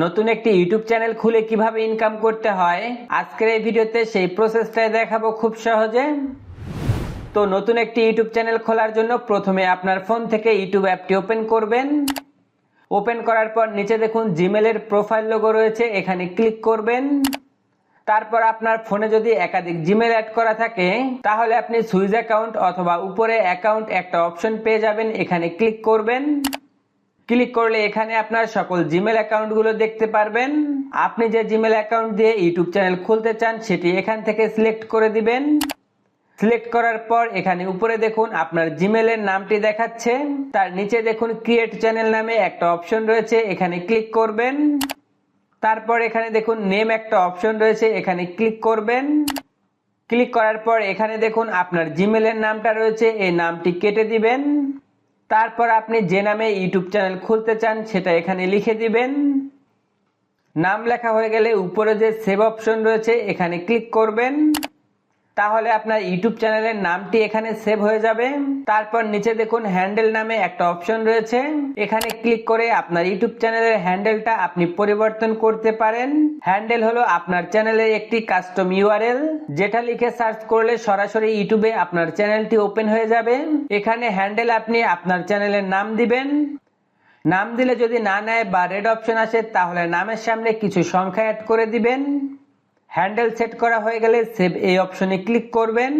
নতুন একটি YouTube channel খুলে কিভাবে ইনকাম করতে হয় আজকের এই ভিডিওতে সেই প্রসেসটাই দেখাবো খুব সহজে। তো নতুন একটি ইউটিউব চ্যানেল খোলার জন্য প্রথমে আপনার ফোন থেকে ইউটিউব অ্যাপটি ওপেন করবেন। ওপেন করার পর নিচে দেখুন জিমেলের প্রোফাইল লোগো রয়েছে, এখানে ক্লিক করবেন। তারপর আপনার ফোনে যদি একাধিক জিমেল অ্যাড করা থাকে তাহলে আপনি সুইচ অ্যাকাউন্ট অথবা উপরে অ্যাকাউন্ট একটা অপশন পেয়ে যাবেন, এখানে ক্লিক করবেন। ক্লিক করলে এখানে আপনার সকল জিমেল অ্যাকাউন্টগুলো দেখতে পারবেন। আপনি যে জিমেল অ্যাকাউন্ট দিয়ে ইউটিউব চ্যানেল খুলতে চান সেটি এখান থেকে সিলেক্ট করে দিবেন। সিলেক্ট করার পর এখানে উপরে দেখুন আপনার জিমেলের নামটি দেখাচ্ছে, তার নিচে দেখুন ক্রিয়েট চ্যানেল নামে একটা অপশন রয়েছে, এখানে ক্লিক করবেন। তারপর এখানে দেখুন নেম একটা অপশন রয়েছে, এখানে ক্লিক করবেন। ক্লিক করার পর এখানে দেখুন আপনার জিমেলের নামটা রয়েছে, এই নামটি কেটে দিবেন। তারপর আপনি যে নামে ইউটিউব চ্যানেল খুলতে চান সেটা এখানে লিখে দিবেন। নাম লেখা হয়ে গেলে উপরে যে সেভ অপশন রয়েছে এখানে ক্লিক করবেন, তাহলে আপনার ইউটিউব চ্যানেলের নামটি এখানে সেভ হয়ে যাবে। তারপর নিচে দেখুন হ্যান্ডেল নামে একটা অপশন রয়েছে, এখানে ক্লিক করে আপনার ইউটিউব চ্যানেলের হ্যান্ডেলটা আপনি পরিবর্তন করতে পারেন। হ্যান্ডেল হলো আপনার চ্যানেলের একটি কাস্টম ইউআরএল, যেটা লিখে সার্চ করলে সরাসরি ইউটিউবে আপনার চ্যানেলটি ওপেন হয়ে যাবে। এখানে হ্যান্ডেল আপনি আপনার চ্যানেলের নাম দিবেন। নাম দিলে যদি না নেয় বা রেড অপশন আসে তাহলে নামের সামনে কিছু সংখ্যা অ্যাড করে দিবেন। হ্যান্ডেল সেট করা হয়ে গেলে সেভ এই অপশনে ক্লিক করবেন,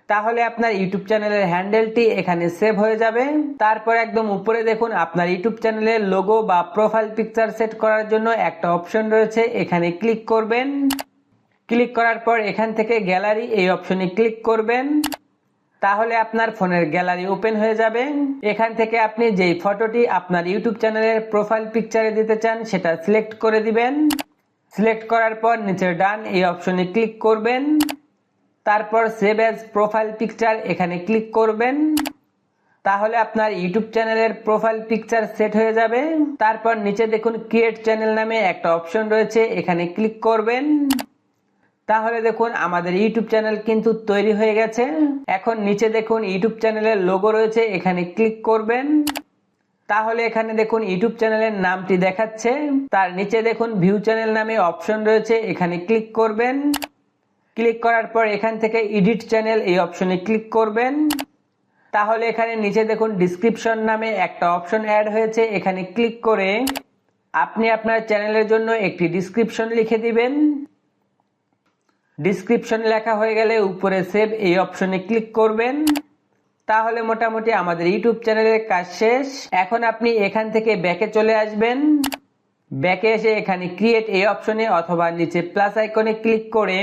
তাহলে আপনার ইউটিউব চ্যানেলের হ্যান্ডেলটি এখানে সেভ হয়ে যাবে। তারপর একদম উপরে দেখুন আপনার ইউটিউব চ্যানেলের লোগো বা প্রোফাইল পিকচার সেট করার জন্য একটা অপশন রয়েছে, এখানে ক্লিক করবেন। ক্লিক করার পর এখান থেকে গ্যালারি এই অপশনে ক্লিক করবেন, তাহলে আপনার ফোনের গ্যালারি ওপেন হয়ে যাবে। এখান থেকে আপনি যেই ফটোটি আপনার ইউটিউব চ্যানেলের প্রোফাইল পিকচারে দিতে চান সেটা সিলেক্ট করে দিবেন। সিলেক্ট করার পর নিচে ডান এই অপশনে ক্লিক করবেন। তারপর সেভ অ্যাজ প্রোফাইল পিকচার এখানে ক্লিক করবেন, তাহলে আপনার ইউটিউব চ্যানেলের প্রোফাইল পিকচার সেট হয়ে যাবে। তারপর নিচে দেখুন ক্রিয়েট চ্যানেল নামে একটা অপশন রয়েছে, এখানে ক্লিক করবেন। তাহলে দেখুন আমাদের ইউটিউব চ্যানেল কিন্তু তৈরি হয়ে গেছে। এখন নিচে দেখুন ইউটিউব চ্যানেলের লোগো রয়েছে, এখানে ক্লিক করবেন। তাহলে এখানে দেখুন ইউটিউব চ্যানেলের নামটি দেখাচ্ছে, তার নিচে দেখুন ভিউ চ্যানেল নামে অপশন রয়েছে, এখানে ক্লিক করবেন। ক্লিক করার পর এখান থেকে এডিট চ্যানেল এই অপশনে ক্লিক করবেন, তাহলে এখানে নিচে দেখুন ডিসক্রিপশন নামে একটা অপশন অ্যাড হয়েছে, এখানে ক্লিক করে আপনি আপনার চ্যানেলের জন্য একটি ডিসক্রিপশন লিখে দিবেন। ডিসক্রিপশন লেখা হয়ে গেলে উপরে সেভ এই অপশনে ক্লিক করবেন, তাহলে মোটামুটি আমাদের ইউটিউব চ্যানেলের কাজ শেষ। এখন আপনি এখান থেকে ব্যাকে চলে আসবেন। ব্যাকে এসে এখানে ক্রিয়েট এই অপশনে অথবা নিচে প্লাস আইকনে ক্লিক করে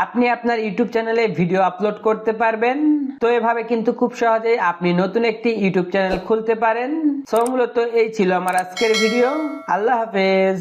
আপনি আপনার ইউটিউব চ্যানেলে ভিডিও আপলোড করতে পারবেন। তো এভাবে কিন্তু খুব সহজেই আপনি নতুন একটি ইউটিউব চ্যানেল খুলতে পারেন। সো মূলত এই ছিল আমার আজকের ভিডিও। আল্লাহ হাফেজ।